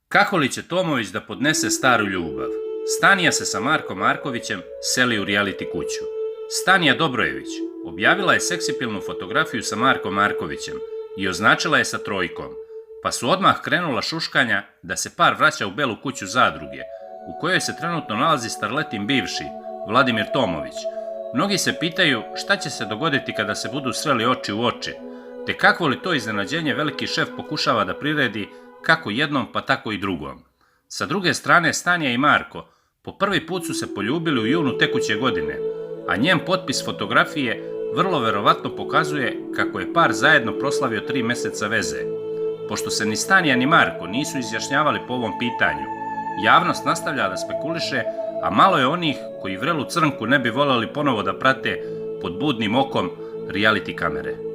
Kako li će Tomović da podnese staru ljubav? Stanija se sa Markom Markovićem seli u reality kuću. Stanija Dobrojević objavila je seksipilnu fotografiju sa Markom Markovićem i označila je sa trojkom, pa su odmah krenula šuškanja da se par vraća u Belu kuću zadruge, u kojoj se trenutno nalazi starletin bivši, Vladimir Tomović. Mnogi se pitaju šta će se dogoditi kada se budu sreli oči u oči, te kakvo li to iznenađenje veliki šef pokušava da priredi kako jednom pa tako i drugom. Sa druge strane, Stanija i Marko po prvi put su se poljubili u junu tekuće godine, a njen potpis fotografije vrlo verovatno pokazuje kako je par zajedno proslavio 3 meseca veze. Pošto se ni Stanija ni Marko nisu izjašnjavali po ovom pitanju, javnost nastavlja da spekuliše, a malo je onih koji vrelu crnku ne bi voljeli ponovo da prate pod budnim okom reality kamere.